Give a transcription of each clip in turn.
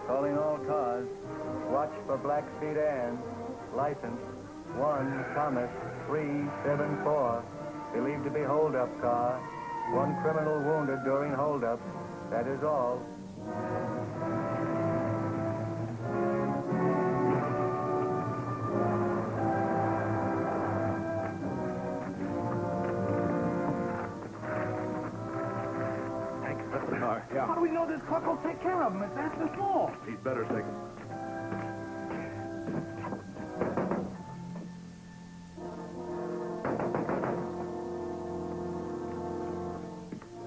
Calling all cars. Watch for Blackspeed Ann. License 1 Thomas 374. Believed to be hold-up car. 1 criminal wounded during hold-up. That is all. Yeah. How do we know this cook will take care of him? It's after small. He'd better take him.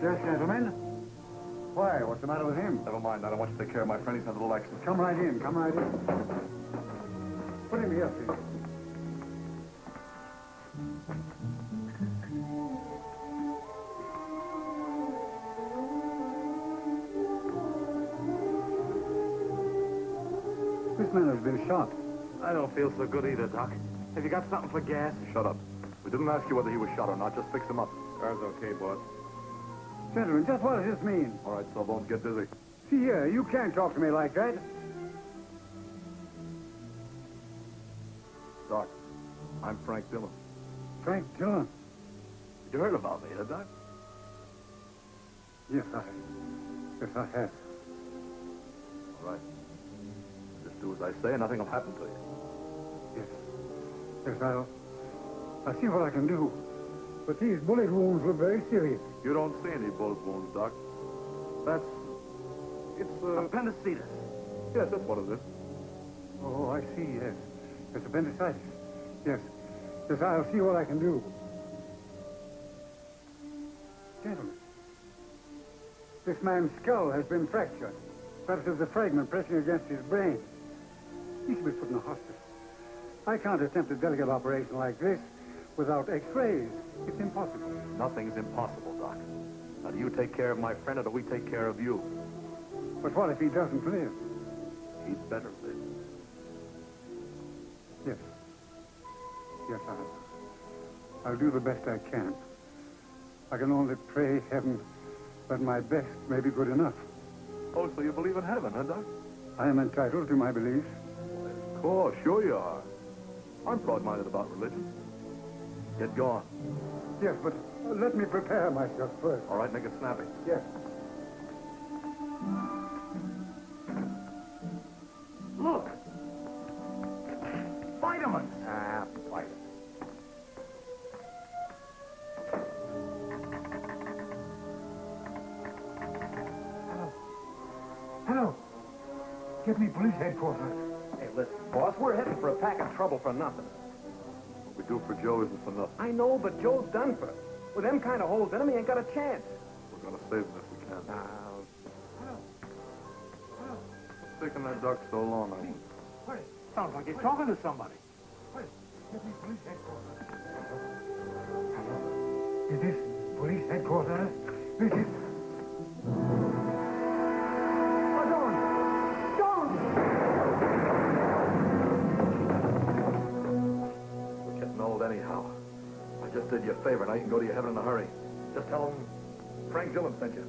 Yes, gentlemen. Why? What's the matter with him? Never mind. I don't want you to take care of my friend. He's had a little accident. Come right in. Come right in. Put him here, please. This man has been shot. I don't feel so good either, Doc. Have you got something for gas? Shut up. We didn't ask you whether he was shot or not. Just fix him up. Car's okay, boss. Gentlemen, just what does this mean? All right, Sawbones, get busy. See here, you can't talk to me like that. Doc, I'm Frank Dillon. Frank Dillon. You heard about me, huh, Doc? Yes, I have. All right. Just do as I say and nothing will happen to you. Yes, I'll see what I can do. But these bullet wounds look very serious. You don't see any bullet wounds, Doc. It's Appendicitis. Yes, that's what it is. Oh, I see, yes. It's appendicitis. Yes. Yes, I'll see what I can do. Gentlemen, this man's skull has been fractured. Perhaps there's a fragment pressing against his brain. He should be put in a hospital. I can't attempt a delicate operation like this without x-rays. It's impossible. Nothing's impossible, Doc. Now, do you take care of my friend or do we take care of you? But what if he doesn't live? He'd better live. Yes. Yes, I'll do the best I can. I can only pray heaven that my best may be good enough. Oh, so you believe in heaven, huh, Doc? I am entitled to my beliefs. Of course, sure you are. I'm broad-minded about religion. Get going. Yes, but let me prepare myself first. All right, make it snappy. Yes. Look. Vitamins. Ah, fight it. Hello. Get me police headquarters. Hey, listen, boss, we're heading for a pack of trouble for nothing. What we do for Joe isn't for nothing. I know, but Joe's done for. With them kind of holes in him, he ain't got a chance. We're gonna save him if we can. Hello. Taking that duck so long, I wonder. Wait. Sounds like he's talking to somebody. Wait. Get me police headquarters. Hello. Is this police headquarters? This is... Anyhow, I just did you a favor. Now you can go to your heaven in a hurry. Just tell them Frank Dillon sent you.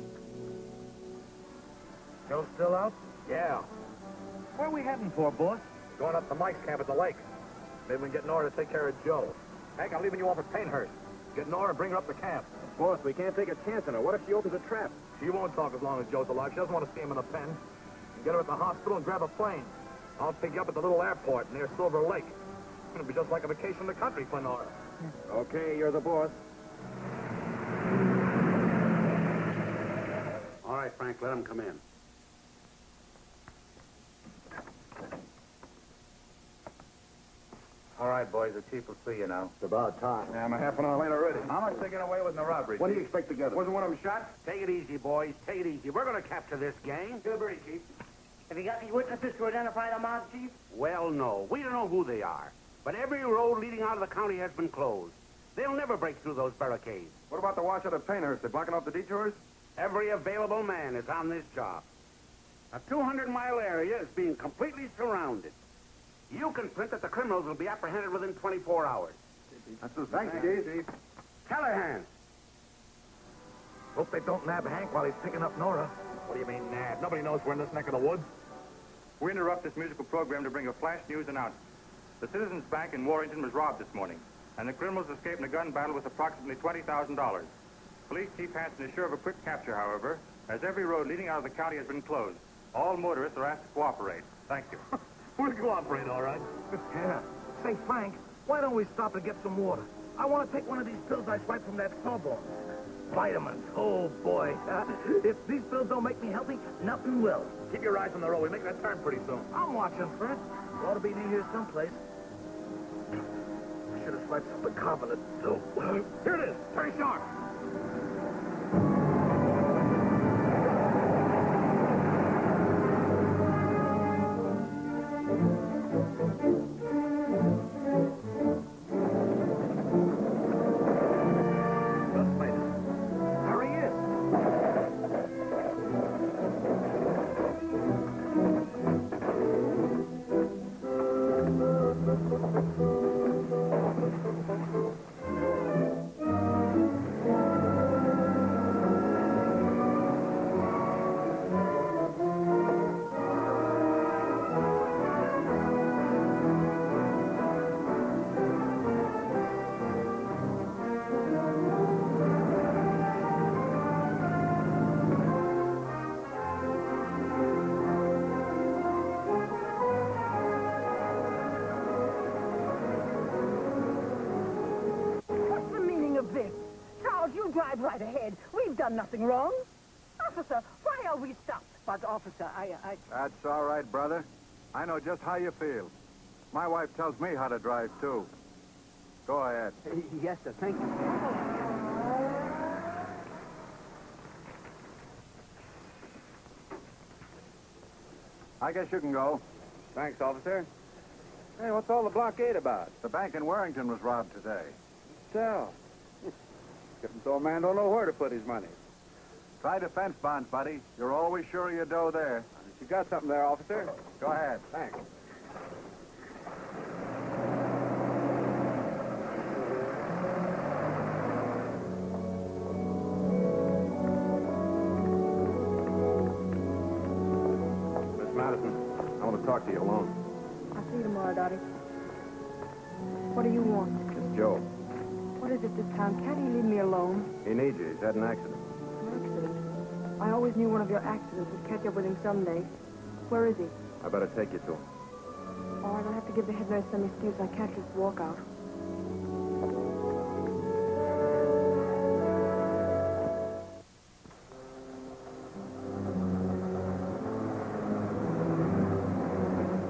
Joe still out? Yeah. Where are we heading for, boss? Going up to Mike's camp at the lake. Maybe we can get Nora to take care of Joe. Hank, I'm leaving you off at Painthurst. Get Nora and bring her up to camp. Boss, we can't take a chance on her. What if she opens a trap? She won't talk as long as Joe's alive. She doesn't want to see him in a pen. Get her at the hospital and grab a plane. I'll pick you up at the little airport near Silver Lake. It'll be just like a vacation in the country for Nora. Okay, you're the boss. All right, Frank, let him come in. All right, boys, the chief will see you now. It's about time. Yeah, I'm a half an hour late already. How much they get away with in the robbery? What do you expect to get? Wasn't one of them shot? Take it easy, boys. Take it easy. We're going to capture this gang. Delivery, Chief. Have you got any witnesses to identify the mob, Chief? Well, no. We don't know who they are. But every road leading out of the county has been closed. They'll never break through those barricades. What about the watch out at Painthurst? They blocking off the detours? Every available man is on this job. A 200-mile area is being completely surrounded. You can print that the criminals will be apprehended within 24 hours. That's the thanks, Chief. Callahan. Hope they don't nab Hank while he's picking up Nora. What do you mean, nab? Nobody knows we're in this neck of the woods. We interrupt this musical program to bring a flash news announcement. The Citizens Bank in Warrington was robbed this morning, and the criminals escaped in a gun battle with approximately $20,000. Police Chief Hanson is sure of a quick capture, however, as every road leading out of the county has been closed. All motorists are asked to cooperate. Thank you. We'll cooperate, all right. Yeah. Say, Frank, why don't we stop and get some water? I want to take one of these pills I swiped from that snowball. Vitamins. Oh, boy. If these pills don't make me healthy, nothing will. Keep your eyes on the road. We make that turn pretty soon. I'm watching, Fred. Ought to be near here someplace. I should have swiped some bicarbonate, too. Here it is. Turn sharp. Drive right ahead. We've done nothing wrong. Officer, why are we stopped? But, officer, That's all right, brother. I know just how you feel. My wife tells me how to drive, too. Go ahead. Yes, sir. Thank you. I guess you can go. Thanks, officer. Hey, what's all the blockade about? The bank in Warrington was robbed today. So, this old man don't know where to put his money. Try defense bonds, buddy. You're always sure of your dough there. You got something there, officer? Go ahead. Thanks. Miss Madison, I want to talk to you alone. I'll see you tomorrow, Dottie. What do you want? It's Joe. What is it this time? Can't you leave me alone? He needs you. He's had an accident. An accident? I always knew one of your accidents would catch up with him someday. Where is he? I better take you to him. All right, I'll have to give the head nurse some excuse. I can't just walk out.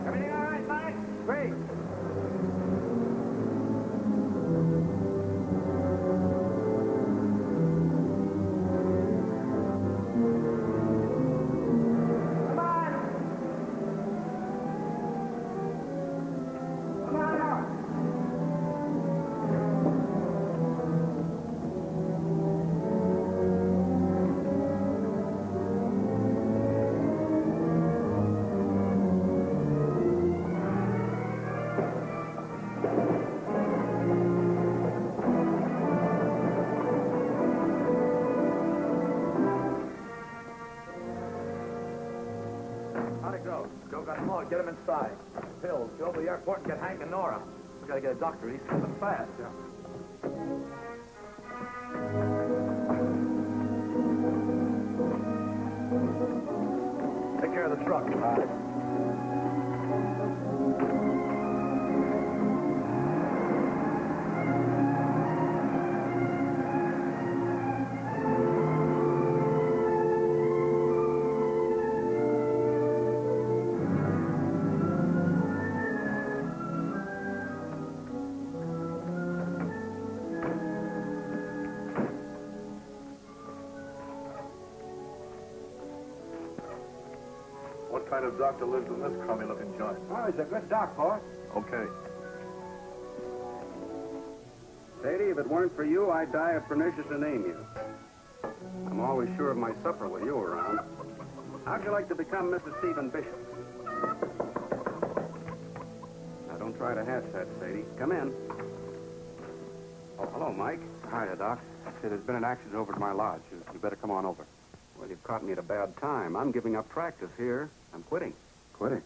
Everything all right, Mike? Great. How'd it go? Joe got them all. Get them inside. Pills. Go over to the airport and get Hank and Nora. We gotta get a doctor. He's coming fast. Yeah. Take care of the truck. All right. What kind of doctor lives in this crummy-looking joint? Oh, he's a good doc, boss. Okay. Sadie, if it weren't for you, I'd die of pernicious anemia. I'm always sure of my supper with you around. How'd you like to become Mrs. Stephen Bishop? Now, don't try to hatch that, Sadie. Come in. Oh, hello, Mike. Hiya, Doc. Say, there's been an accident over at my lodge. You better come on over. Well, you've caught me at a bad time. I'm giving up practice here. I'm quitting. Quitting?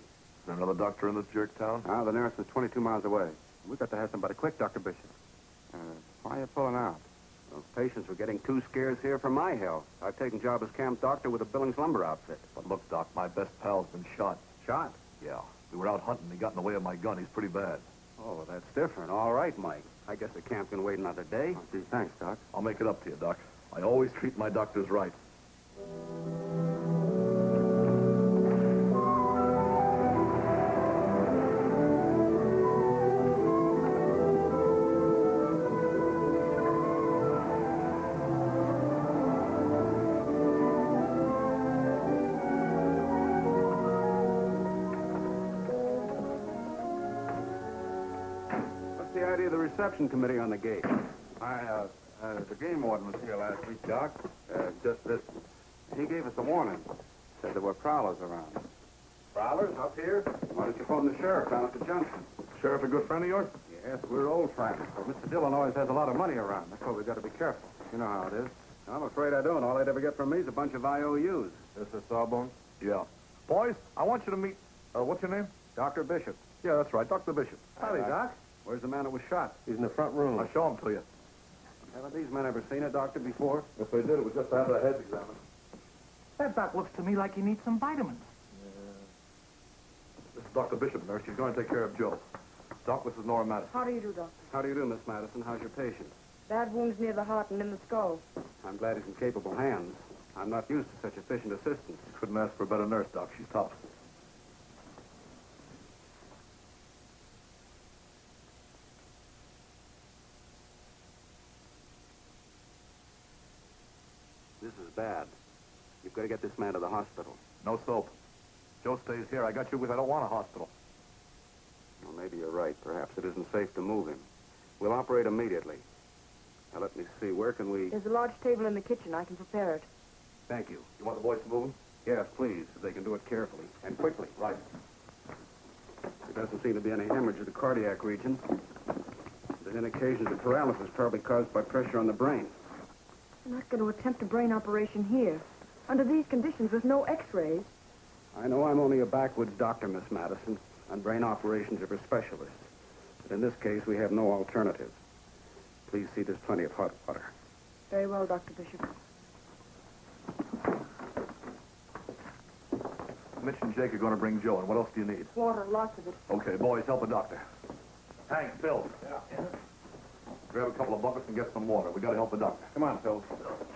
Is there another doctor in this jerk town? The nearest is 22 miles away. We've got to have somebody quick, Dr. Bishop. Why are you pulling out? Those patients were getting too scarce here for my health. I've taken job as camp doctor with a Billings lumber outfit. But look, Doc, my best pal's been shot. Shot? Yeah. We were out hunting. He got in the way of my gun. He's pretty bad. Oh, that's different. All right, Mike. I guess the camp can wait another day. Oh, gee, thanks, Doc. I'll make it up to you, Doc. I always treat my doctors right. What's the idea of the reception committee on the gate? The game warden was here last week, Doc. Just this. He gave us a warning. Said there were prowlers around. Prowlers up here? Why don't you phone the sheriff down at the junction? Sheriff, a good friend of yours? Yes, we're old friends. But Mr. Dillon always has a lot of money around. That's why we've got to be careful. You know how it is. I'm afraid I don't. All they'd ever get from me is a bunch of IOUs. This is Sawbones? Yeah. Boys, I want you to meet... what's your name? Dr. Bishop. Yeah, that's right, Dr. Bishop. Howdy, Doc. Where's the man that was shot? He's in the front room. I'll show him to you. Haven't these men ever seen a doctor before? If they did, it was just to have their heads examined. That doc looks to me like he needs some vitamins. This is Dr. Bishop, nurse. She's going to take care of Joe. Doc, this is Nora Madison. How do you do, Doctor? How do you do, Miss Madison? How's your patient? Bad wounds near the heart and in the skull. I'm glad he's in capable hands. I'm not used to such efficient assistance. Couldn't ask for a better nurse, Doc. She's tough. This is bad. You've got to get this man to the hospital. No soap. Joe stays here. I got you with I don't want a hospital. Well, maybe you're right. Perhaps it isn't safe to move him. We'll operate immediately. Now, let me see. Where can we... There's a large table in the kitchen. I can prepare it. Thank you. You want the boys to move him? Yes, please, if they can do it carefully. And quickly. Right. There doesn't seem to be any hemorrhage of the cardiac region. There's an occasion of paralysis probably caused by pressure on the brain. I'm not going to attempt a brain operation here. Under these conditions, with no x-rays. I know I'm only a backwoods doctor, Miss Madison, and brain operations are for specialists. But in this case, we have no alternative. Please see there's plenty of hot water. Very well, Dr. Bishop. Mitch and Jake are going to bring Joe, and what else do you need? Water, lots of it. Okay, boys, help a doctor. Hank, Phil. Yeah. Grab a couple of buckets and get some water. We got to help the doctor. Come on, Phil.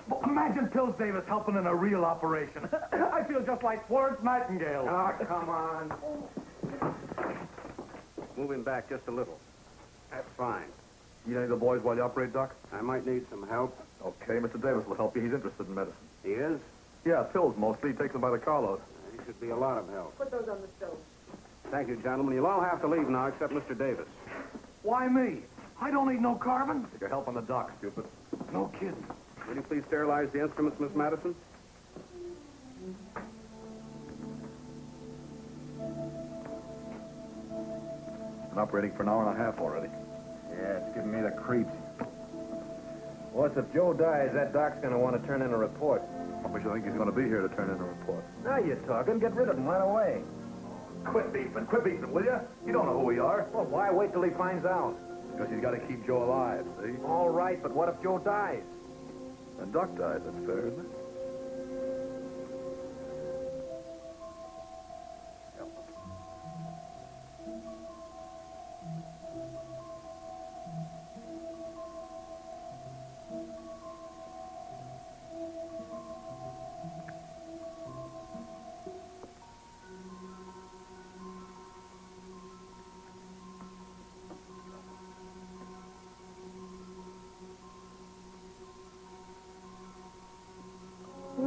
Well, imagine Pills Davis helping in a real operation. I feel just like Florence Nightingale. Oh, come on. Move him back just a little. That's fine. You need any of the boys while you operate, Doc? I might need some help. Okay, Mr. Davis will help you. He's interested in medicine. He is? Yeah, pills mostly. He takes them by the carload. He should be a lot of help. Put those on the stove. Thank you, gentlemen. You'll all have to leave now except Mr. Davis. Why me? I don't need no carbon. You're helping the doc, stupid. No kidding. Will you please sterilize the instruments, Miss Madison? Been operating for an hour and a half already. Yeah, it's giving me the creeps. What's if Joe dies, that doc's going to want to turn in a report. What makes you think he's going to be here to turn in a report? Now you're talking. Get rid of him right away. Quit beefing, will you? You don't know who we are. Well, why wait till he finds out? Because he's got to keep Joe alive, see? All right, but what if Joe dies? And Doc dies, that's fair, isn't it? You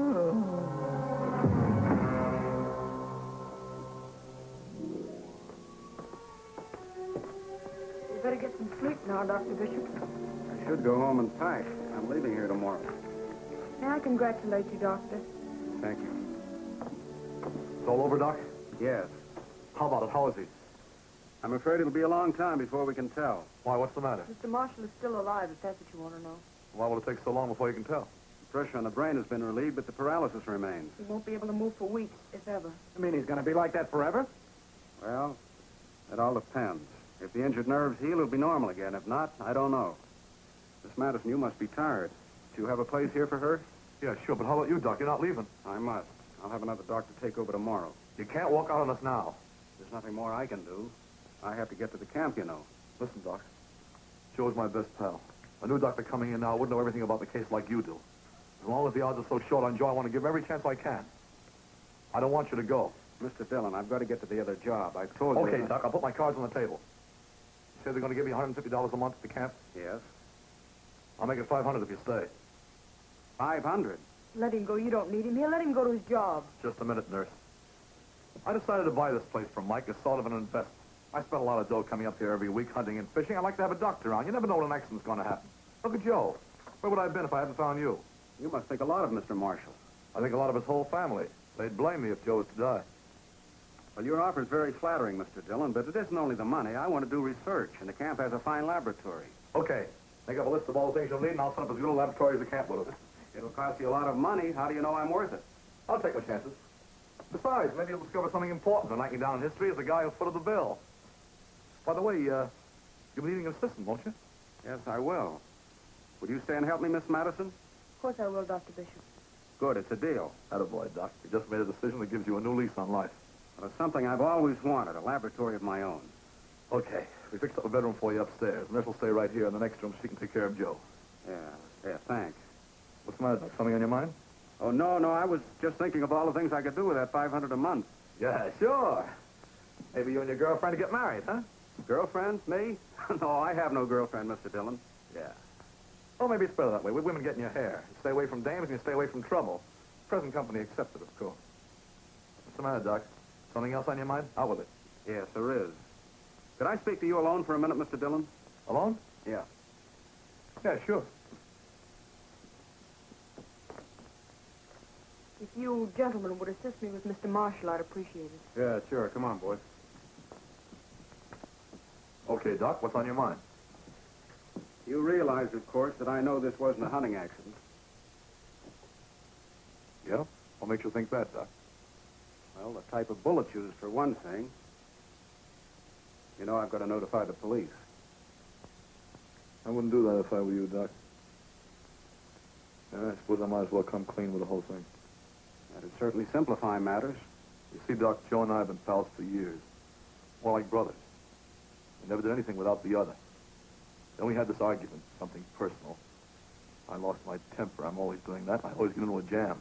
better get some sleep now, Dr. Bishop. I should go home and pack. I'm leaving here tomorrow. May I congratulate you, Doctor? Thank you. It's all over, Doc? Yes. How about it? How is he? I'm afraid it'll be a long time before we can tell. Why, what's the matter? Mr. Marshall is still alive, if that's what you want to know. Why will it take so long before you can tell? The pressure on the brain has been relieved, but the paralysis remains. He won't be able to move for weeks, if ever. You mean he's going to be like that forever? Well, it all depends. If the injured nerves heal, it'll be normal again. If not, I don't know. Miss Madison, you must be tired. Do you have a place here for her? Yeah, sure, but how about you, Doc? You're not leaving. I must. I'll have another doctor take over tomorrow. You can't walk out on us now. There's nothing more I can do. I have to get to the camp, you know. Listen, Doc. Joe's my best pal. A new doctor coming in now wouldn't know everything about the case like you do. As long as the odds are so short on Joe, I want to give him every chance I can. I don't want you to go. Mr. Dillon, I've got to get to the other job. I've told you... Okay, Doc, I'll put my cards on the table. You say they're going to give you $150 a month at the camp? Yes. I'll make it $500 if you stay. 500? Let him go. You don't need him here. Let him go to his job. Just a minute, nurse. I decided to buy this place from Mike as sort of an investment. I spent a lot of dough coming up here every week hunting and fishing. I'd like to have a doctor around. You never know when an accident's going to happen. Look at Joe. Where would I have been if I hadn't found you? You must think a lot of Mr. Marshall. I think a lot of his whole family. They'd blame me if Joe was to die. Well, your offer is very flattering, Mr. Dillon, but it isn't only the money. I want to do research, and the camp has a fine laboratory. Okay. Make up a list of all the things you'll need, and I'll set up as good a laboratory as the camp will. It'll cost you a lot of money. How do you know I'm worth it? I'll take my chances. Besides, maybe you'll discover something important and knock you down in history as the guy who footed the bill. By the way, you'll be needing an assistant, won't you? Yes, I will. Would you stay and help me, Miss Madison? Of course I will, Dr. Bishop. Good, it's a deal. Attaboy, Doc. You just made a decision that gives you a new lease on life. Well, it's something I've always wanted, a laboratory of my own. Okay. We fixed up a bedroom for you upstairs. Nurse will stay right here in the next room so she can take care of Joe. Yeah, thanks. What's the matter, Doc? Something on your mind? Oh, no, I was just thinking of all the things I could do with that $500 a month. Yeah, sure. Maybe you and your girlfriend to get married, huh? Girlfriend? Me? No, I have no girlfriend, Mr. Dillon. Yeah. Well, maybe it's better that way. With women getting your hair. You stay away from dames and you stay away from trouble. Present company accepted, of course. What's the matter, Doc? Something else on your mind? Out with it. Yes, there is. Could I speak to you alone for a minute, Mr. Dillon? Alone? Yeah. Yeah, sure. If you gentlemen would assist me with Mr. Marshall, I'd appreciate it. Yeah, sure. Come on, boys. Okay, Doc, what's on your mind? You realize, of course, that I know this wasn't a hunting accident. Yeah? What makes you think that, Doc? Well, the type of bullet used, for one thing. You know, I've got to notify the police. I wouldn't do that if I were you, Doc. Yeah, I suppose I might as well come clean with the whole thing. That'd certainly simplify matters. You see, Doc, Joe and I have been pals for years. More like brothers. We never did anything without the other. Then we had this argument, something personal. I lost my temper. I'm always doing that. I always get into a jam.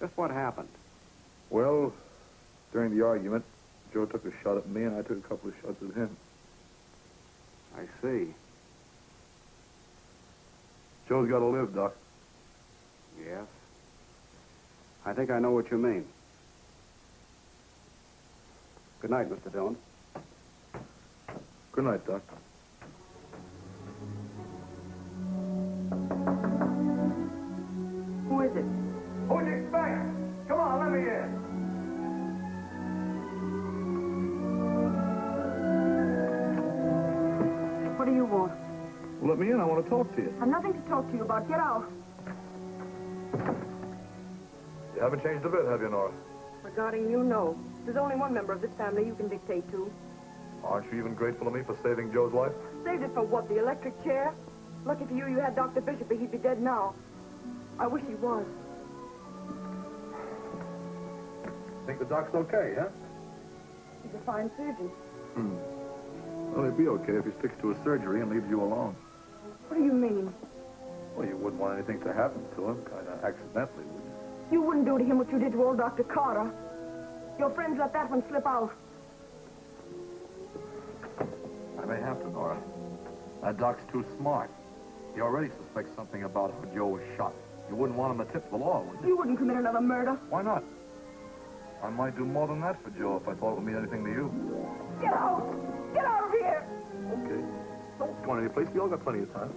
Just what happened? Well, during the argument, Joe took a shot at me, and I took a couple of shots at him. I see. Joe's got to live, Doc. Yes. I think I know what you mean. Good night, Mr. Dillon. Good night, Doc. Who is it? Who'd you expect? Come on, let me in. What do you want? Well, let me in. I want to talk to you. I've nothing to talk to you about. Get out. You haven't changed a bit, have you, Nora? Regarding you, no. There's only one member of this family you can dictate to. Aren't you even grateful to me for saving Joe's life? Saved it for what, the electric chair? Lucky for you had Dr. Bishop, or he'd be dead now. I wish he was. Think the doc's okay, huh? He's a fine surgeon. Well, he'd be okay if he sticks to his surgery and leaves you alone. What do you mean? Well, you wouldn't want anything to happen to him, kind of accidentally, would you? You wouldn't do to him what you did to old Dr. Carter. Your friends let that one slip out. I may have to, Nora. That doc's too smart. He already suspects something about how Joe was shot. You wouldn't want him to tip the law, would you? You wouldn't commit another murder. Why not? I might do more than that for Joe if I thought it would mean anything to you. Get out! Get out of here! Okay. Don't go any place. We all got plenty of time.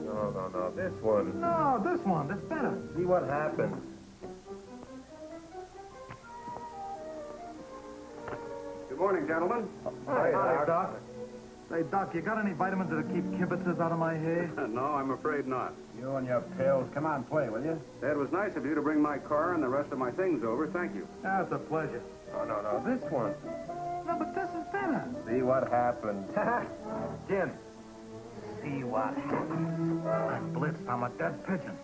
No. This one. No, this one. That's better. See what happens. Good morning, gentlemen. Hi, are, Doc. Say, Doc, you got any vitamins that'll keep kibitzers out of my hair? No, I'm afraid not. You and your pills. Come on, play, will you? It was nice of you to bring my car and the rest of my things over. Thank you. That's a pleasure. Oh, no, this one. No, but this is better. See what happened. Jim. See what happened. I'm blitzed. I'm a dead pigeon.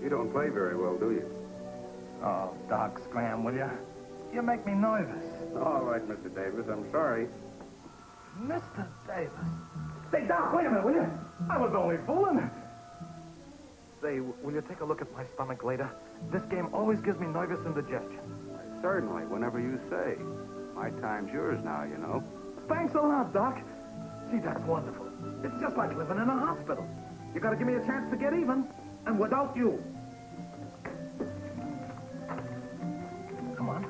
You don't play very well, do you? Oh, Doc, scram, will you? You make me nervous. All right, Mr. Davis, I'm sorry. Mr. Davis. Say, Doc, wait a minute, will you? I was only fooling. Say, will you take a look at my stomach later? This game always gives me nervous indigestion. Certainly, whenever you say. My time's yours now, you know. Thanks a lot, Doc. Gee, that's wonderful. It's just like living in a hospital. You gotta give me a chance to get even, and without you. Come on.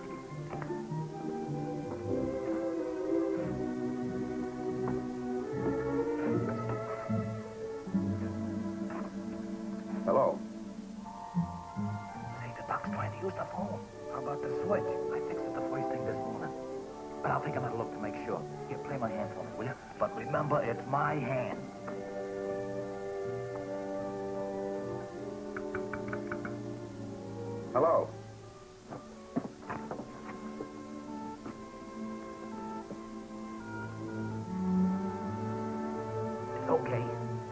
Hello. Say, the Doc's trying to use the phone. How about the switch? I fixed it the first thing this morning. But I'll take another look to make sure. Here, play my hand for me, will you? But remember, it's my hand. Hello. It's okay.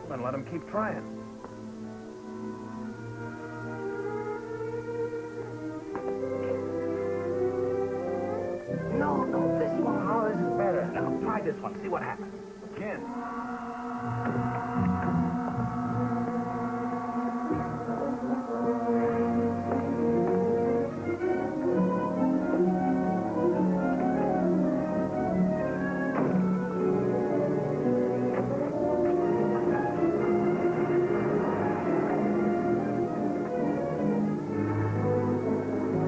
Then let him keep trying. No, this one. Oh, this is better. Now, try this one. See what happens. Again.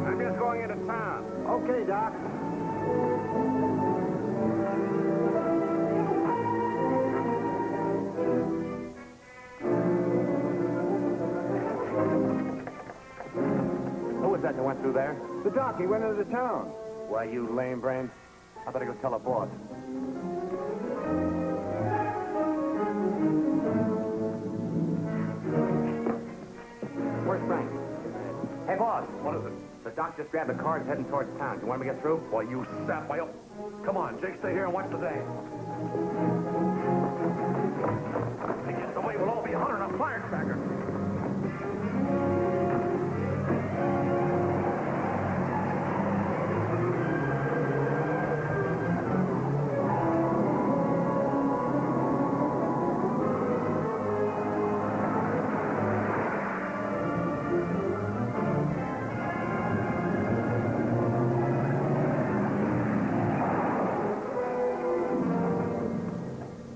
I'm just going into town. Okay, Doc. Who was that that went through there? The Doc, he went into town. Why, you lame brains. I better go tell the boss. Where's Frank? Hey, boss. What is it? The Doc just grabbed the car and is heading towards town. You want me to get through? Boy, you sap. Come on, Jake, stay here and watch the day. If he gets away, we'll all be hunting a firecracker.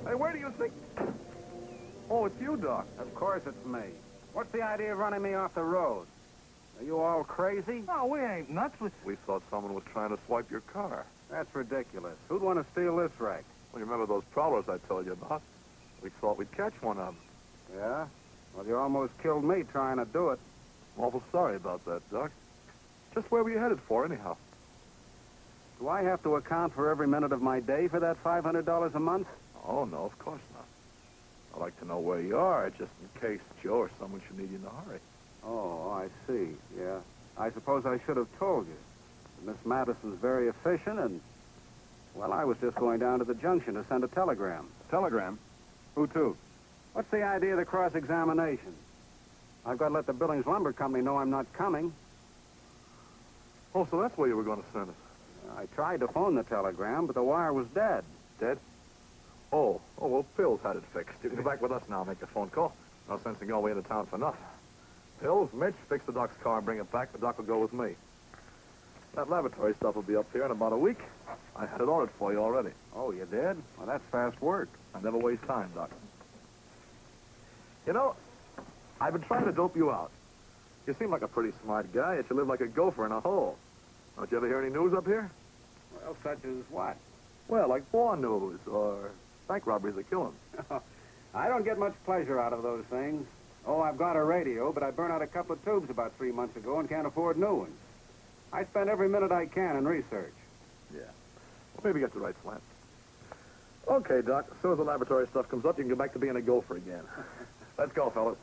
Hey, where do you think... Oh, it's you, Doc. Of course it's me. What's the idea of running me off the road? Are you all crazy? No, we ain't nuts. We thought someone was trying to swipe your car. That's ridiculous. Who'd want to steal this wreck? Well, you remember those prowlers I told you about? We thought we'd catch one of them. Yeah? Well, you almost killed me trying to do it. I'm awful sorry about that, Doc. Just where were you headed for, anyhow? Do I have to account for every minute of my day for that $500 a month? Oh, no, of course not. I'd like to know where you are, just in case Joe or someone should need you in a hurry. Oh, I see. Yeah. I suppose I should have told you. Miss Madison's very efficient, and, well, I was just going down to the junction to send a telegram. Telegram? Who to? What's the idea of the cross-examination? I've got to let the Billings Lumber Company know I'm not coming. Oh, so that's where you were going to send us. I tried to phone the telegram, but the wire was dead. Dead? Oh, well, Phil's had it fixed. You can go back with us now and make the phone call. No sense in going away into town for nothing. Phil's, Mitch, fix the Doc's car and bring it back. The Doc will go with me. That laboratory stuff will be up here in about a week. I had it ordered for you already. Oh, you did? Well, that's fast work. I never waste time, Doc. You know, I've been trying to dope you out. You seem like a pretty smart guy, yet you live like a gopher in a hole. Don't you ever hear any news up here? Well, such as what? Well, like war news or bank robberies or killings. I don't get much pleasure out of those things. Oh, I've got a radio, but I burned out a couple of tubes about 3 months ago and can't afford new ones. I spend every minute I can in research. Yeah. Well, maybe get the right slant. Okay, Doc. As soon as the laboratory stuff comes up, you can go back to being a gopher again. Let's go, fellas.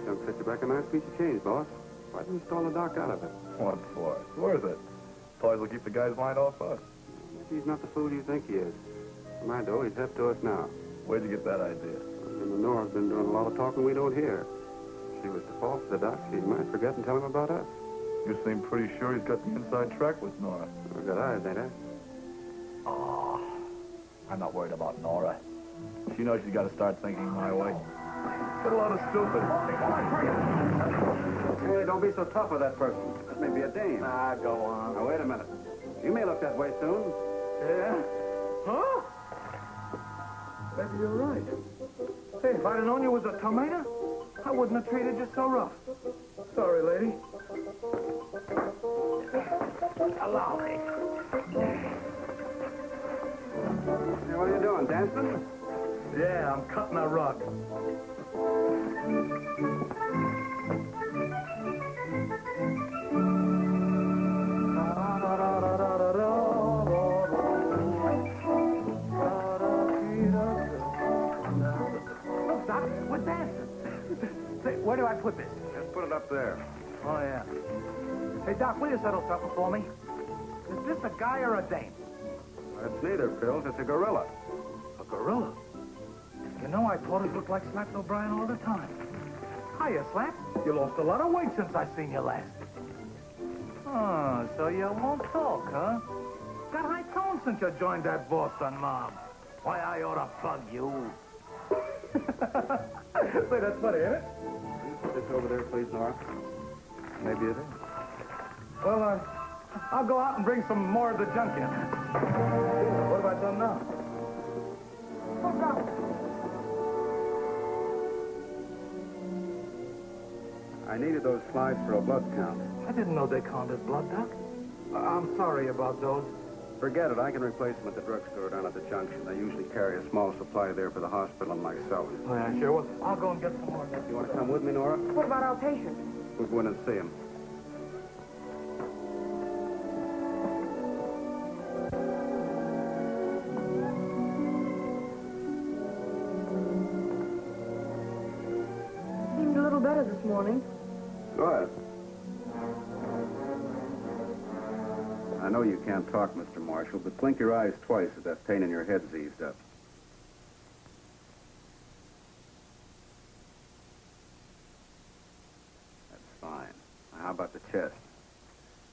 Don't set you back a nice piece of change, boss. Why didn't you stall the doc out of it? What for? It's worth it. Toys will keep the guy's mind off us. Maybe he's not the fool you think he is. For my dough, he's up to us now. Where'd you get that idea? Nora's been doing a lot of talking we don't hear. If she was to fall for the doc, she might forget and tell him about us. You seem pretty sure he's got the inside track with Nora. We've got eyes, ain't I? Oh, I'm not worried about Nora. She knows she's got to start thinking my way. Got a lot of stupid. Hey, don't be so tough with that person. That may be a dame. Ah, go on. Now, wait a minute. You may look that way soon. Yeah? Huh? Maybe you're right. Hey, if I'd have known you was a tomato, I wouldn't have treated you so rough. Sorry, lady. Allow me. Hey, what are you doing, dancing? Yeah, I'm cutting a rug. Look, Doc, we're dancing. Say, where do I put this? Just put it up there. Oh, yeah. Hey, Doc, will you settle something for me? Is this a guy or a dame? It's neither, Phil. It's a gorilla. A gorilla? You know, I thought it looked like Slaps O'Brien all the time. Hiya, Slap. You lost a lot of weight since I seen you last. Oh, so you won't talk, huh? Got high tone since you joined that Boston mob. Why, I ought to bug you. Say, that's funny, ain't it? Put this over there, please, Nora. Maybe it is. Well, I'll go out and bring some more of the junk in. What have I done now? Oh, God. I needed those slides for a blood count. I didn't know they counted blood, Doc. I'm sorry about those. Forget it. I can replace them at the drugstore down at the junction. They usually carry a small supply there for the hospital and myself. Oh, yeah, sure. Well, I'll go and get some more. You want to come with me, Nora? What about our patient? We'll go in and see him. Seemed a little better this morning. Go ahead. I know you can't talk, Mr. Marshall, but blink your eyes twice if that pain in your head's eased up. That's fine. Now, how about the chest?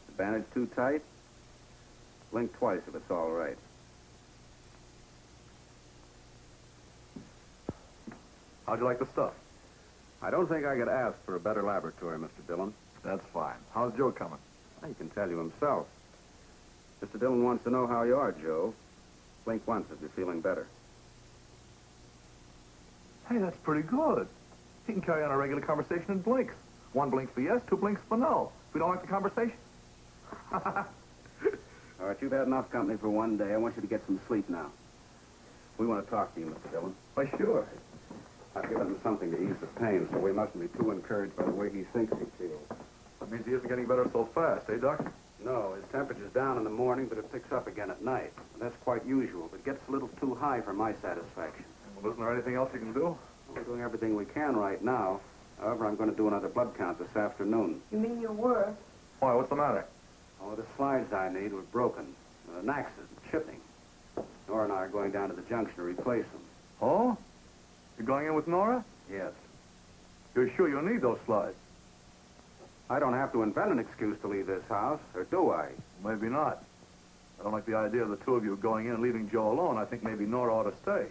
The bandage too tight? Blink twice if it's all right. How'd you like the stuff? I don't think I could ask for a better laboratory, Mr. Dillon. That's fine. How's Joe coming? He can tell you himself. Mr. Dillon wants to know how you are, Joe. Blink once if you're feeling better. Hey, that's pretty good. He can carry on a regular conversation in blinks. One blink for yes, two blinks for no. If we don't like the conversation. All right, you've had enough company for one day. I want you to get some sleep now. We want to talk to you, Mr. Dillon. Why, sure. I've given him something to ease the pain, so we mustn't be too encouraged by the way he thinks he feels. That means he isn't getting better so fast, eh, Doc? No, his temperature's down in the morning, but it picks up again at night. And that's quite usual, but gets a little too high for my satisfaction. Well, isn't there anything else you can do? We're doing everything we can right now. However, I'm going to do another blood count this afternoon. You mean you were? Why, what's the matter? All of the slides I need were broken. An accident, chipping. Nora and I are going down to the junction to replace them. Oh? You're going in with Nora? Yes. You're sure you'll need those slides? I don't have to invent an excuse to leave this house, or do I? Maybe not. I don't like the idea of the two of you going in and leaving Joe alone. I think maybe Nora ought to stay.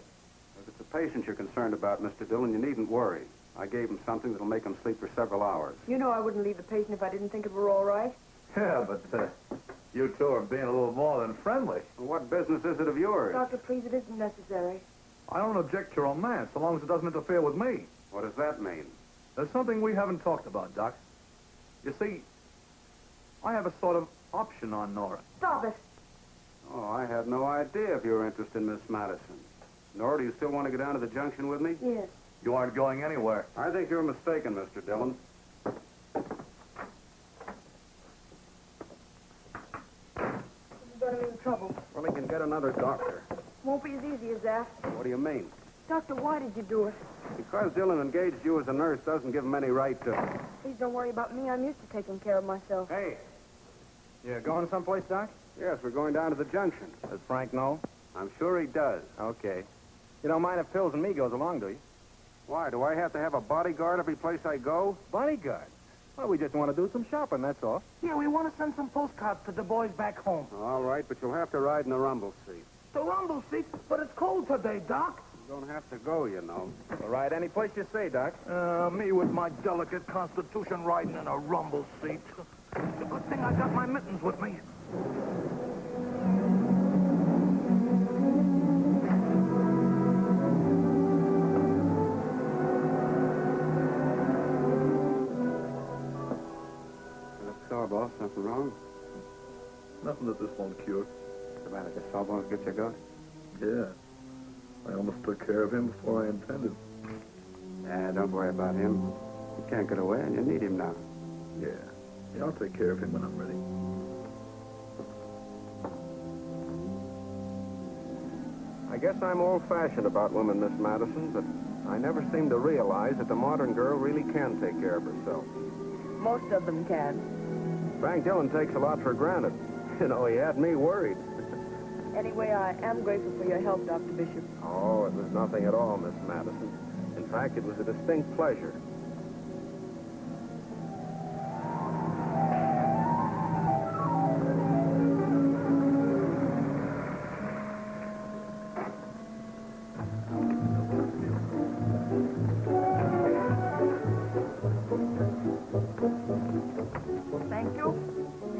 If it's the patient you're concerned about, Mr. Dillon, you needn't worry. I gave him something that'll make him sleep for several hours. You know I wouldn't leave the patient if I didn't think it were all right. Yeah, but you two are being a little more than friendly. Well, what business is it of yours? Doctor, please, it isn't necessary. I don't object to romance, so long as it doesn't interfere with me. What does that mean? There's something we haven't talked about, Doc. You see, I have a sort of option on Nora. Stop it. Oh, I had no idea if you were interested in Miss Madison. Nora, do you still want to go down to the junction with me? Yes. You aren't going anywhere. I think you're mistaken, Mr. Dillon. trouble. Well, he can get another doctor. Won't be as easy as that. What do you mean? Doctor, why did you do it? Because Dylan engaged you as a nurse doesn't give him any right to... Please don't worry about me. I'm used to taking care of myself. Hey, you going someplace, Doc? Yes, we're going down to the junction. Does Frank know? I'm sure he does. Okay. You don't mind if Pills and me goes along, do you? Why, do I have to have a bodyguard every place I go? Bodyguard? Well, we just want to do some shopping, that's all. Yeah, we want to send some postcards to the boys back home. All right, but you'll have to ride in the rumble seat. The rumble seat? But it's cold today, Doc. You don't have to go, you know. We'll ride any place you say, Doc. Me with my delicate constitution riding in a rumble seat. It's a good thing I got my mittens with me. Boss, nothing wrong? Nothing that this won't cure. The matter, the sawbones get you going? Yeah. I almost took care of him before I intended. Yeah, don't worry about him. He can't get away, and you need him now. Yeah. Yeah, I'll take care of him when I'm ready. I guess I'm old-fashioned about women, Miss Madison, but I never seem to realize that the modern girl really can take care of herself. Most of them can. Frank Dillon takes a lot for granted. You know, he had me worried. Anyway, I am grateful for your help, Dr. Bishop. Oh, it was nothing at all, Miss Madison. In fact, it was a distinct pleasure. Thank you.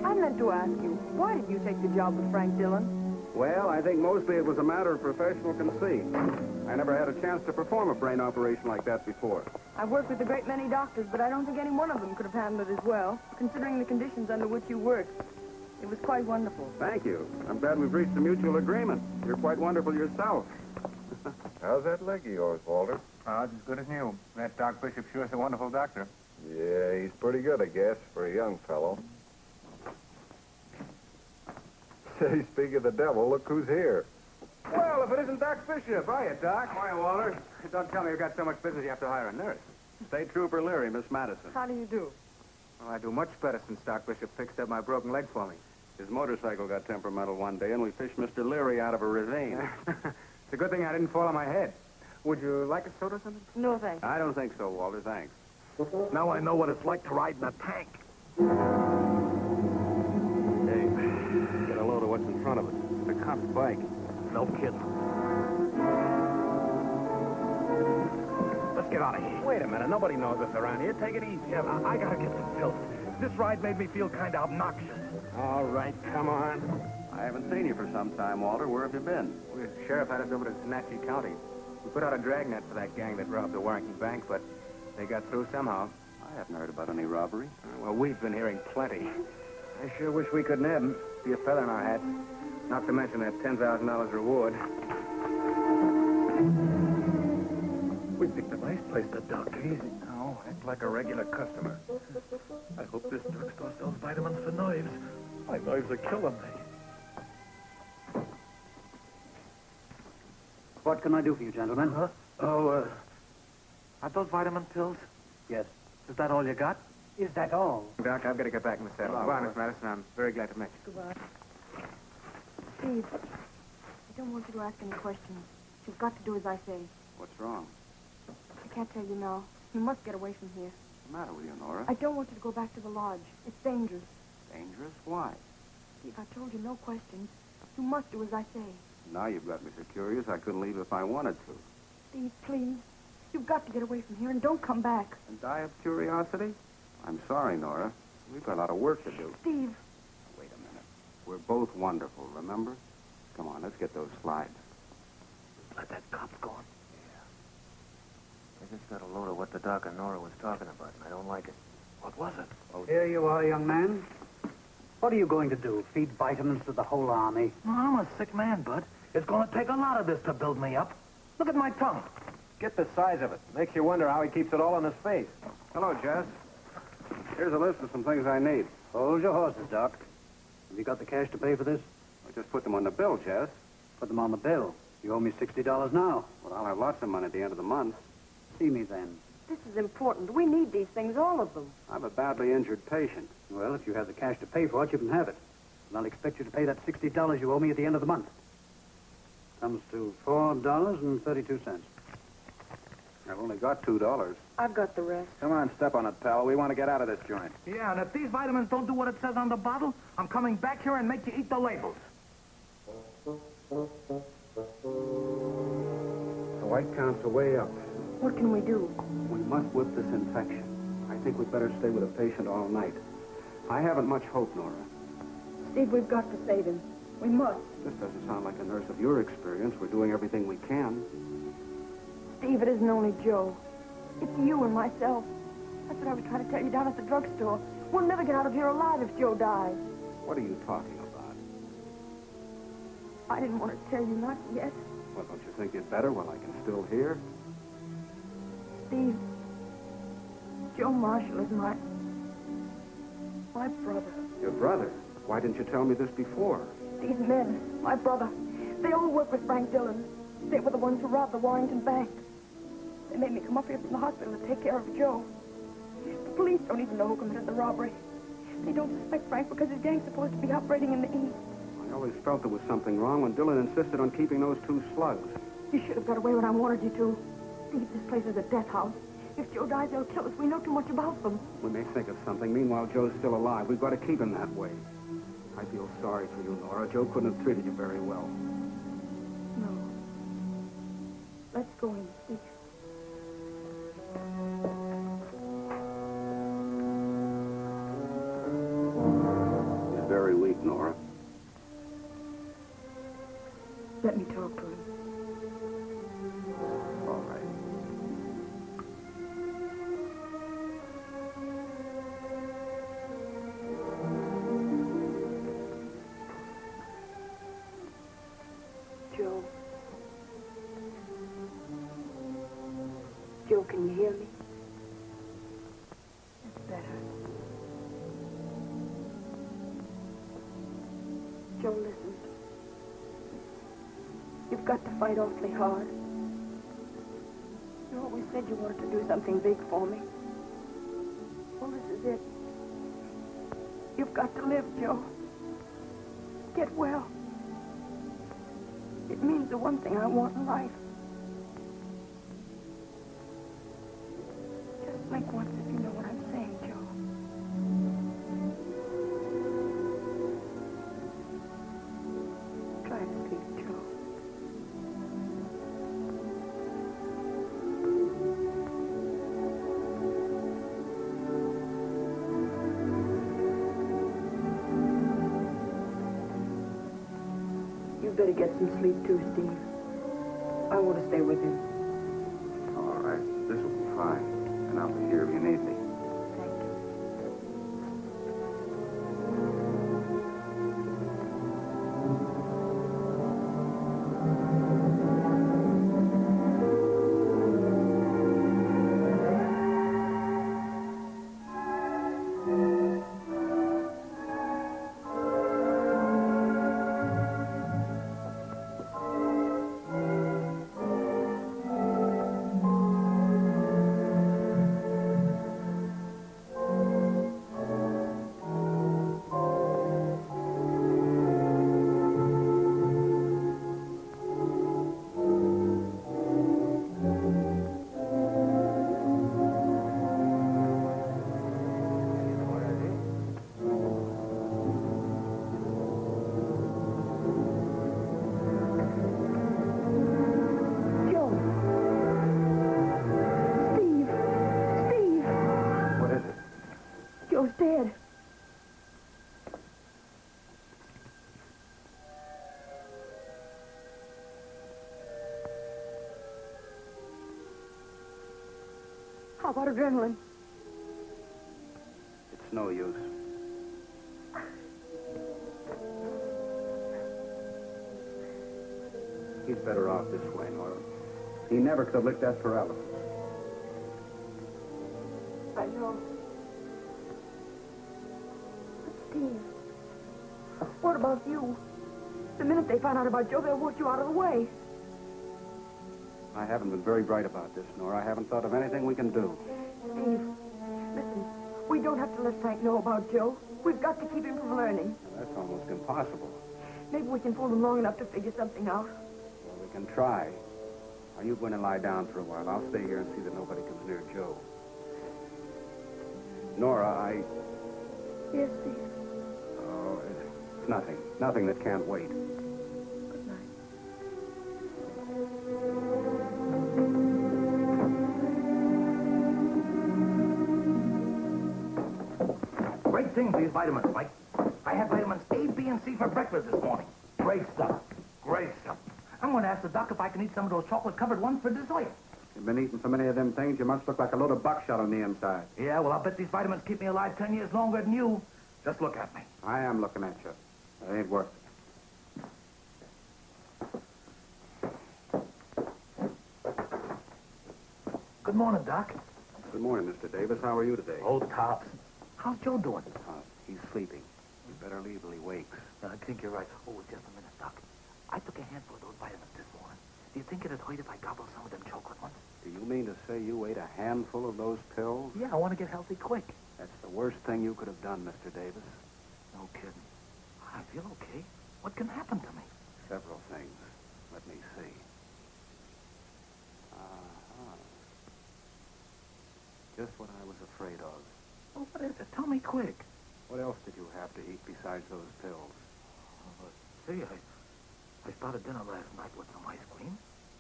I meant to ask you, why did you take the job with Frank Dillon? Well, I think mostly it was a matter of professional conceit. I never had a chance to perform a brain operation like that before. I've worked with a great many doctors, but I don't think any one of them could have handled it as well, considering the conditions under which you worked. It was quite wonderful. Thank you. I'm glad we've reached a mutual agreement. You're quite wonderful yourself. How's that leg of yours, Walter? Oh, it's as good as new. That Doc Bishop sure is a wonderful doctor. Yeah, he's pretty good, I guess, for a young fellow. Say, speak of the devil, look who's here. Well, if it isn't Doc Bishop. Hiya, Doc. Hiya, Walter. Don't tell me you've got so much business you have to hire a nurse. State Trooper Leary, Miss Madison. How do you do? Well, I do much better since Doc Bishop fixed up my broken leg for me. His motorcycle got temperamental one day, and we fished Mr. Leary out of a ravine. It's a good thing I didn't fall on my head. Would you like a soda or something? No, thanks. I don't think so, Walter, thanks. Now I know what it's like to ride in a tank. Hey, get a load of what's in front of us. It's a cop's bike. No kidding. Let's get out of here. Wait a minute. Nobody knows us around here. Take it easy. Yeah, I gotta get some pills. This ride made me feel kind of obnoxious. All right, come on. I haven't seen you for some time, Walter. Where have you been? The sheriff had us over to Wenatchee County. We put out a dragnet for that gang that robbed the Warrington Bank, but they got through somehow. I haven't heard about any robbery. Well, we've been hearing plenty. I sure wish we could nab them. Be a feather in our hats. Not to mention that $10,000 reward. We picked a nice place to duck. Easy now. Act like a regular customer. I hope this drugstore sells vitamins for knives. My knives are killing me. What can I do for you, gentlemen? Huh? Oh, are those vitamin pills? Yes. Is that all you got? Is that all? Doc, I've got to get back in the saddle. Goodbye, Miss Madison. I'm very glad to meet you. Goodbye. Steve, I don't want you to ask any questions. You've got to do as I say. What's wrong? I can't tell you now. You must get away from here. What's the matter with you, Nora? I don't want you to go back to the lodge. It's dangerous. Dangerous? Why? Steve, I told you no questions. You must do as I say. Now you've got me so curious I couldn't leave if I wanted to. Steve, please. You've got to get away from here and don't come back. And die of curiosity? I'm sorry, Nora. We've got a lot of work to do. Steve. Wait a minute. We're both wonderful, remember? Come on, let's get those slides. Let that cop's going. I just got a load of what the doc and Nora was talking about, and I don't like it. What was it? Oh, Here you are, young man. What are you going to do? Feed vitamins to the whole army? Well, I'm a sick man, Bud. It's going to take a lot of this to build me up. Look at my tongue. Get the size of it. Makes you wonder how he keeps it all on his face. Hello, Jess. Here's a list of some things I need. Hold your horses, Doc. Have you got the cash to pay for this? I just put them on the bill, Jess. Put them on the bill. You owe me $60 now. Well, I'll have lots of money at the end of the month. See me then. This is important. We need these things, all of them. I have a badly injured patient. Well, if you have the cash to pay for it, you can have it. And I'll expect you to pay that $60 you owe me at the end of the month. Comes to $4.32. I've only got $2. I've got the rest. Come on, step on it, pal. We want to get out of this joint. Yeah, and if these vitamins don't do what it says on the bottle, I'm coming back here and make you eat the labels. The white counts are way up. What can we do? We must whip this infection. I think we'd better stay with the patient all night. I haven't much hope, Nora. Steve, we've got to save him. We must. This doesn't sound like a nurse of your experience. We're doing everything we can. Steve, it isn't only Joe. It's you and myself. That's what I was trying to tell you down at the drugstore. We'll never get out of here alive if Joe dies. What are you talking about? I didn't want to tell you, not yet. Well, don't you think you'd better while I can still hear? Steve, Joe Marshall is my brother. Your brother? Why didn't you tell me this before? These men, my brother, they all work with Frank Dillon. They were the ones who robbed the Warrington Bank. They made me come up here from the hospital to take care of Joe. The police don't even know who committed the robbery. They don't suspect Frank because his gang's supposed to be operating in the East. I always felt there was something wrong when Dillon insisted on keeping those two slugs. You should have got away when I wanted you to. Steve, this place is a death house. If Joe dies, they'll kill us. We know too much about them. We may think of something. Meanwhile, Joe's still alive. We've got to keep him that way. I feel sorry for you, Nora. Joe couldn't have treated you very well. No. Let's go in, Steve. He's very weak, Nora. Let me talk to him. All right. Joe. Joe, can you hear me? That's better. Joe, listen. You've got to fight awfully hard. You always said you wanted to do something big for me. Well, this is it. You've got to live, Joe. Get well. It means the one thing I want in life. Just blink once if you know what I'm saying, Joe. Try to sleep, Joe. You better get some sleep too, Steve. I want to stay with him. All right. This will be fine. And I'll be here if you need me. Thank you. Joe's dead. How about adrenaline? It's no use. He's better off this way, Nora. He never could have licked that paralysis. I know. But Steve, what about you? The minute they find out about Joe, they'll work you out of the way. I haven't been very bright about this, Nora. I haven't thought of anything we can do. Steve, listen, we don't have to let Frank know about Joe. We've got to keep him from learning. Now, that's almost impossible. Maybe we can fool him long enough to figure something out. Well, we can try. Are you going to lie down for a while? I'll stay here and see that nobody comes near Joe. Nora, Yes, Steve. Oh, it's nothing. Nothing that can't wait. Good night. Great things, these vitamins, Mike. I had vitamins A, B, and C for breakfast this morning. Great stuff. Great stuff. I'm going to ask the doc if I can eat some of those chocolate-covered ones for dessert. You've been eating so many of them things, you must look like a load of buckshot on the inside. Yeah, well, I'll bet these vitamins keep me alive 10 years longer than you. Just look at me. I am looking at you. It ain't worth it. Good morning, Doc. Good morning, Mr. Davis. How are you today? Oh, tops. How's Joe doing? He's sleeping. You better leave till he wakes. I think you're right. Oh, just a minute, Doc. I took a handful of those vitamins this morning. Do you think it'd hurt if I gobble some of them chocolate ones? Do you mean to say you ate a handful of those pills? Yeah, I want to get healthy quick. That's the worst thing you could have done, Mr. Davis. No kidding. I feel okay. What can happen to me? Several things. Let me see. Just what I was afraid of. Oh, what is it? Tell me quick. What else did you have to eat besides those pills? See, I started dinner last night with some ice cream.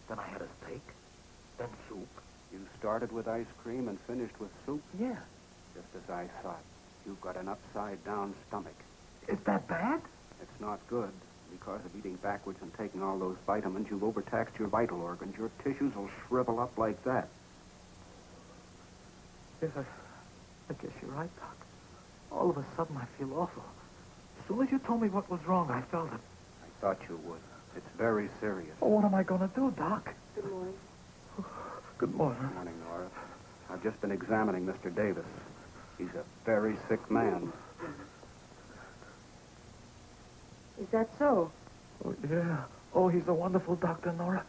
Then I had a steak. Then soup. You started with ice cream and finished with soup? Yeah. Just as I thought. You've got an upside-down stomach. Is that bad? It's not good. Because of eating backwards and taking all those vitamins, you've overtaxed your vital organs. Your tissues will shrivel up like that. Yes, I guess you're right, Doc. All of a sudden, I feel awful. As soon as you told me what was wrong, I felt it. I thought you would. It's very serious. Well, what am I going to do, Doc? Good morning. Good morning. Good morning, Nora. I've just been examining Mr. Davis. He's a very sick man. Is that so? Oh, yeah. Oh, he's a wonderful doctor, Nora.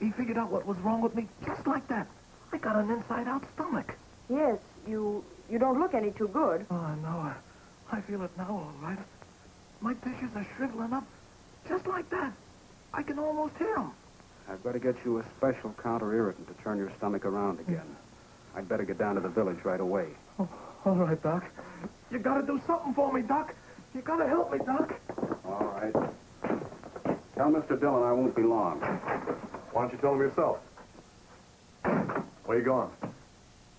He figured out what was wrong with me just like that. I got an inside-out stomach. Yes, you don't look any too good. Oh, I know. I feel it now, all right. My tissues are shriveling up just like that. I can almost hear them. I've got to get you a special counter-irritant to turn your stomach around again. I'd better get down to the village right away. Oh, all right, Doc. You got to do something for me, Doc. You got to help me, Doc. All right. Tell Mr. Dillon I won't be long. Why don't you tell him yourself? Where you going?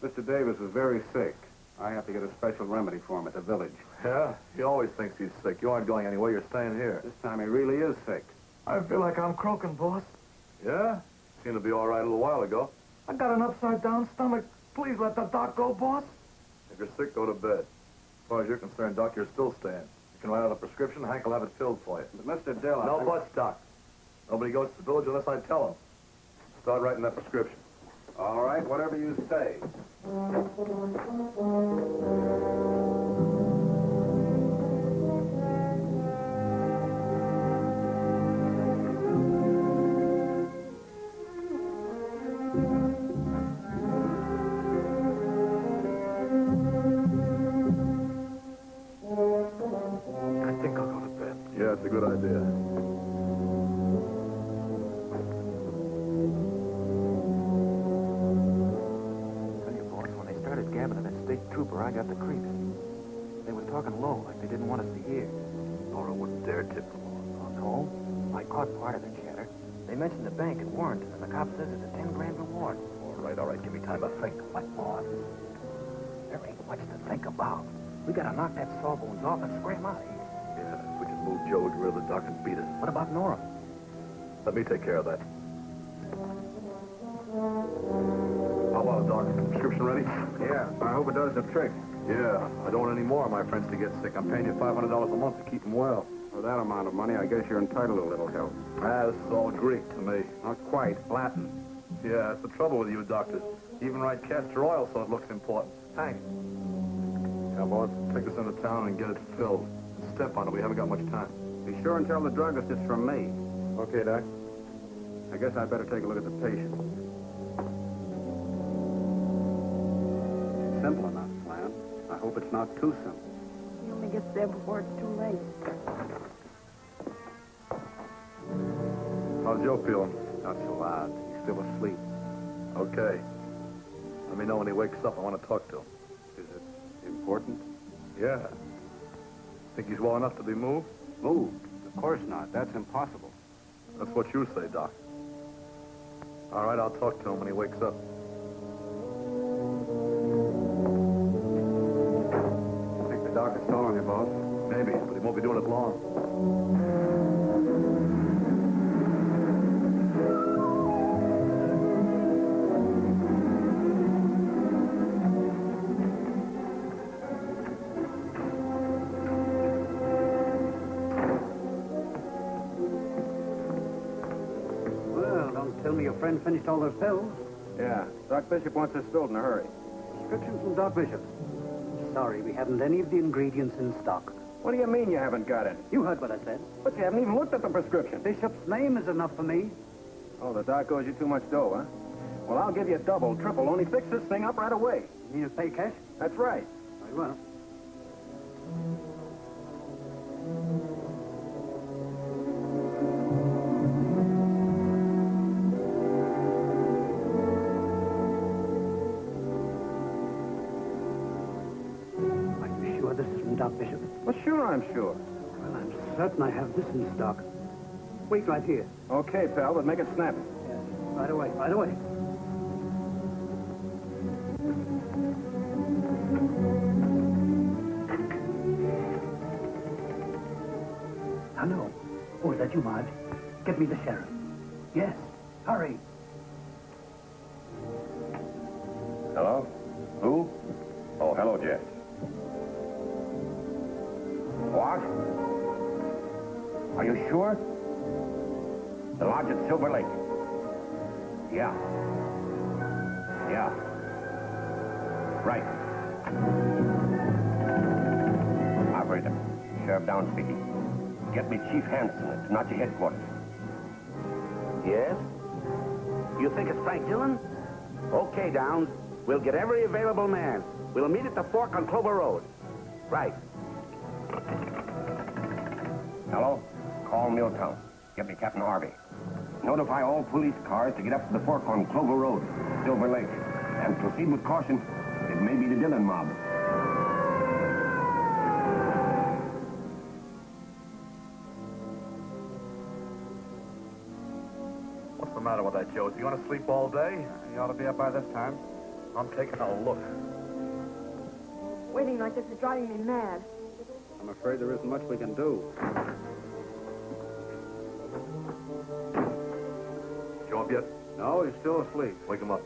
Mr. Davis is very sick. I have to get a special remedy for him at the village. Yeah? He always thinks he's sick. You aren't going anywhere. You're staying here. This time he really is sick. I feel like I'm croaking, boss. Yeah? Seemed to be all right a little while ago. I got an upside-down stomach. Please let the doc go, boss. If you're sick, go to bed. As far as you're concerned, Doc, you're still staying. You can write out a prescription. Hank will have it filled for you. But Mr. Dillon... No buts, Doc. Nobody goes to the village unless I tell them. Start writing that prescription. All right, whatever you say. I think I'll go to bed. Yeah, it's a good idea. Gabbing of that state trooper, I got the creeps. They were talking low, like they didn't want us to hear. Nora wouldn't dare tip them off. Oh, no? I caught part of the chatter. They mentioned the bank at Warrenton, and the cop says it's a 10-grand reward. All right, give me time to think. What, boss? There ain't much to think about. We gotta knock that sawbones off and scram out of here. Yeah, if we can move Joe, get rid of the doc and beat it. What about Nora? Let me take care of that. How about it, Doc? Prescription ready? Yeah, I hope it does the trick. Yeah, I don't want any more of my friends to get sick. I'm paying you $500 a month to keep them well. For that amount of money, I guess you're entitled to a little help. This is all Greek to me. Not quite. Latin. Yeah, that's the trouble with you doctors. You even write castor oil so it looks important. Hank. Yeah, boss, take this into town and get it filled. Step on it. We haven't got much time. Be sure and tell the druggist it's from me. Okay, Doc. I guess I'd better take a look at the patient. Simple enough, Flan. I hope it's not too simple. He only gets there before it's too late. How's Joe feeling? Not so loud. He's still asleep. Okay. Let me know when he wakes up. I want to talk to him. Is it important? Yeah. Think he's well enough to be moved? Moved? Of course not. That's impossible. That's what you say, Doc. All right, I'll talk to him when he wakes up. Think the doc is calling you, boss? Maybe, but he won't be doing it long. Tell me your friend finished all those pills. Yeah. Doc Bishop wants this filled in a hurry. Prescription from Doc Bishop. Sorry, we haven't any of the ingredients in stock. What do you mean you haven't got it? You heard what I said. But you haven't even looked at the prescription. Bishop's name is enough for me. Oh, the doc owes you too much dough, huh? Well, I'll give you double, triple, only fix this thing up right away. You mean to pay cash? That's right. Very well. This is from Doc Bishop. Well, sure, I'm sure. Well, I'm certain I have this in stock. Wait right here. Okay, pal, but make it snappy. Yes, right away, right away. Hello. Oh, is that you, Marge? Get me the sheriff. Yes, hurry. Hello? Who? Oh, hello, Jess. What? Are you sure? The lodge at Silver Lake. Yeah. Yeah. Right. Operator, Sheriff Downs speaking. Get me Chief Hanson at Tenachy headquarters. Yes? You think it's Frank Dillon? Okay, Downs. We'll get every available man. We'll meet at the fork on Clover Road. Right. Hello? Call Milltown. Get me Captain Harvey. Notify all police cars to get up to the fork on Clover Road, Silver Lake. And proceed with caution. It may be the Dillon mob. What's the matter with that, Joe? Is he going to sleep all day? He ought to be up by this time. I'm taking a look. Waiting like this is driving me mad. I'm afraid there isn't much we can do. Joe up yet? No, he's still asleep. Wake him up.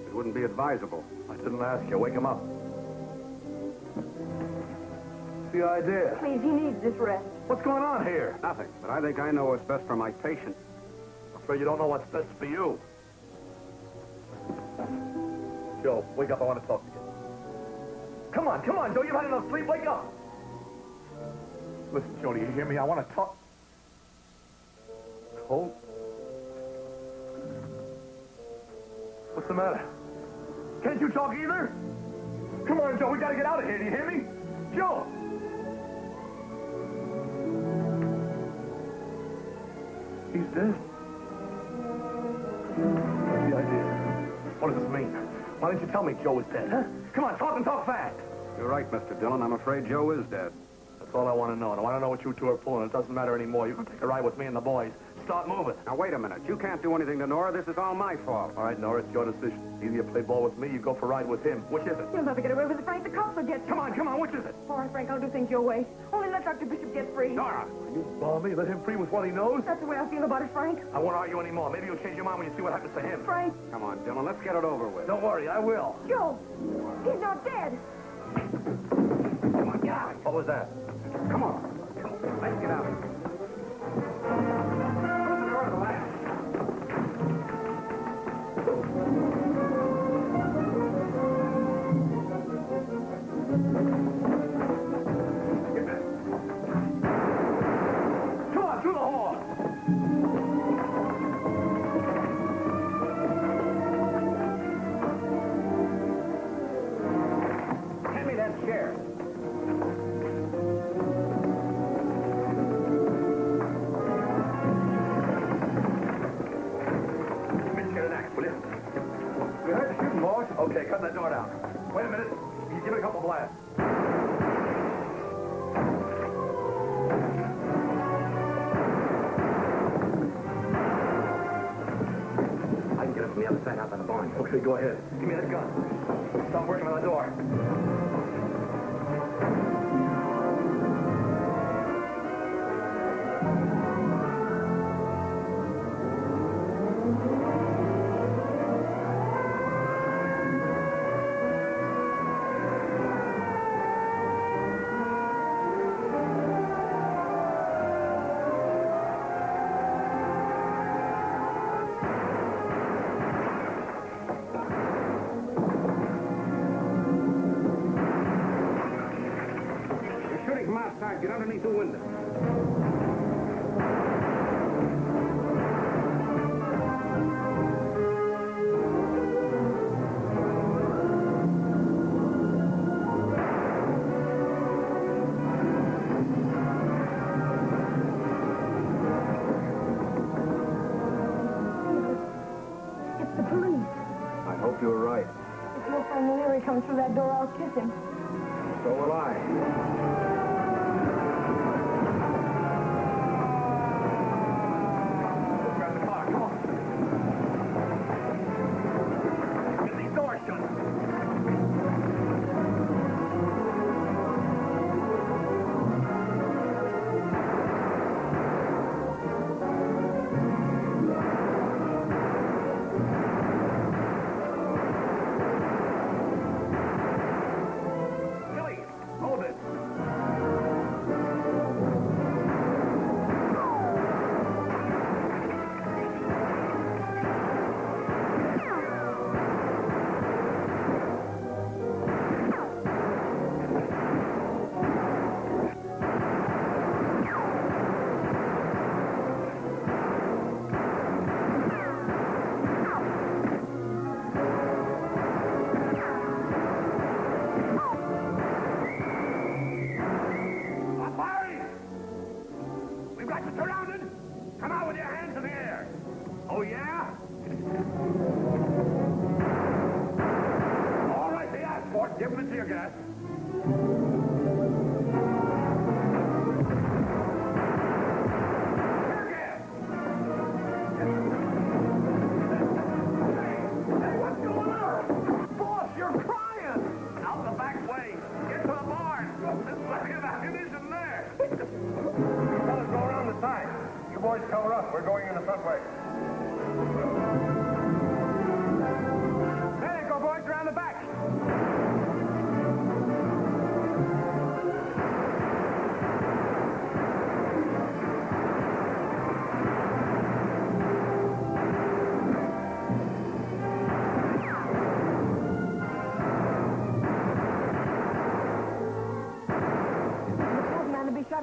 It wouldn't be advisable. I didn't ask you. Wake him up. What's the idea? Please, he needs this rest. What's going on here? Nothing, but I think I know what's best for my patient. I'm afraid you don't know what's best for you. Joe, wake up. I want to talk to you. Come on, Joe. You've had enough sleep. Wake up. Listen, Joe, do you hear me? I want to talk. Cold? What's the matter? Can't you talk either? Come on, Joe. We got to get out of here. Do you hear me? Joe! He's dead. What's the idea? What does this mean? Why didn't you tell me Joe was dead, huh? Come on, talk and talk fast. You're right, Mr. Dillon. I'm afraid Joe is dead. That's all I want to know. And I want to know what you two are pulling. It doesn't matter anymore. You can take a ride with me and the boys. Start moving. Now, wait a minute. You can't do anything to Nora. This is all my fault. All right, Nora, it's your decision. Either you play ball with me, you go for a ride with him. Which is it? You'll never get away with it, Frank. The cops will get you. Come on, which is it? All right, Frank, I'll do things your way. Only let Dr. Bishop get free. Nora! You ball me? Let him free with what he knows? That's the way I feel about it, Frank. I won't argue anymore. Maybe you'll change your mind when you see what happens to him. Frank. Come on, Dillon. Let's get it over with. Don't worry, I will. Joe, he's not dead. Come on, get out. What was that? Come on. Let's get out. Close the door to the left. Wait a minute. Give it a couple blasts. I can get it from the other side out by the barn. Okay, go ahead. Give me that gun. Stop working on the door. Get underneath the window. It's the police. I hope you're right. If you'll find Larry comes through that door, I'll kiss him. So will I. Give him the tear gas. Tear gas! Hey, what's going on? Boss, you're crying! Out the back way. Get to the barn. There's plenty of ammunition there. You fellas go around the side. You boys cover up. We're going in the front way. There you go, boys. Around the back.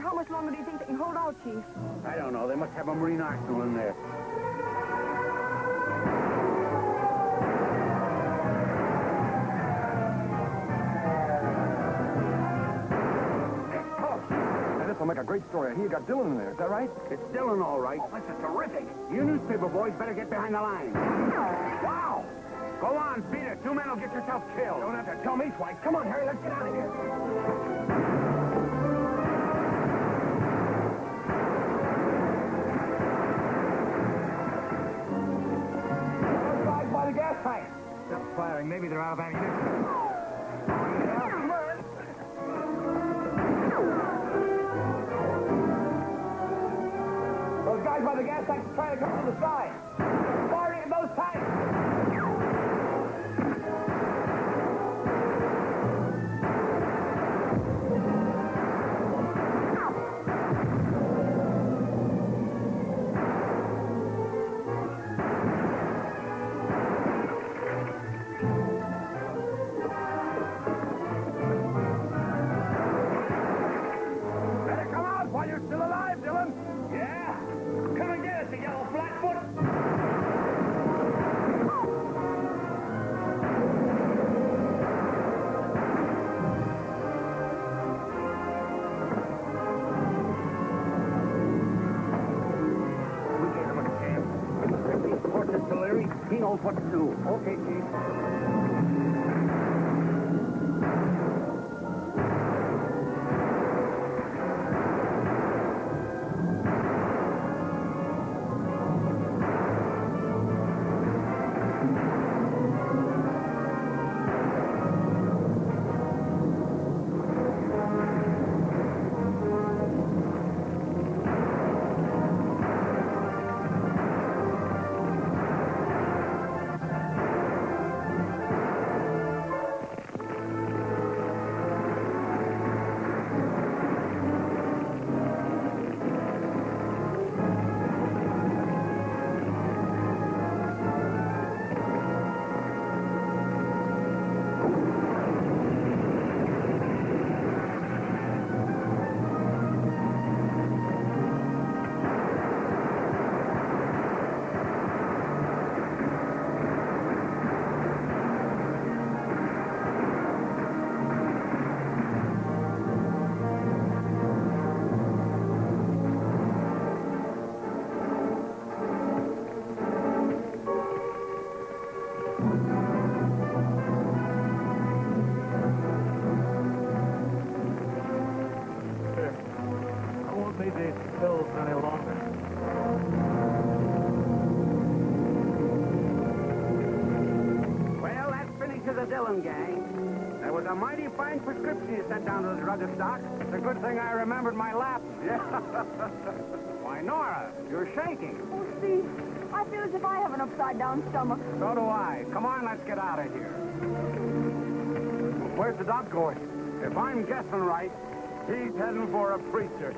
How much longer do you think they can hold out, Chief? I don't know. They must have a Marine arsenal in there. Hey, this will make a great story. I hear you got Dillon in there. Is that right? It's Dillon, all right. This is terrific. You newspaper boys better get behind the lines. Wow! Go on, beat it. 2 men will get yourself killed. Don't have to tell me twice. Come on, Harry, let's get out of here. By the gas tank. Stop firing. Maybe they're out of ammunition. Those guys by the gas tanks are trying to come from the side. Firing at those tanks. He knows what to do. Okay, Chief. don't need these pills any longer. Well, that finishes the Dillon gang. That was a mighty fine prescription you sent down to the druggist, Doc. It's a good thing I remembered my lap. Yeah. Why, Nora, you're shaking. Oh, Steve, I feel as if I have an upside-down stomach. So do I. Come on, let's get out of here. Where's the doc going? If I'm guessing right, he's heading for a preacher.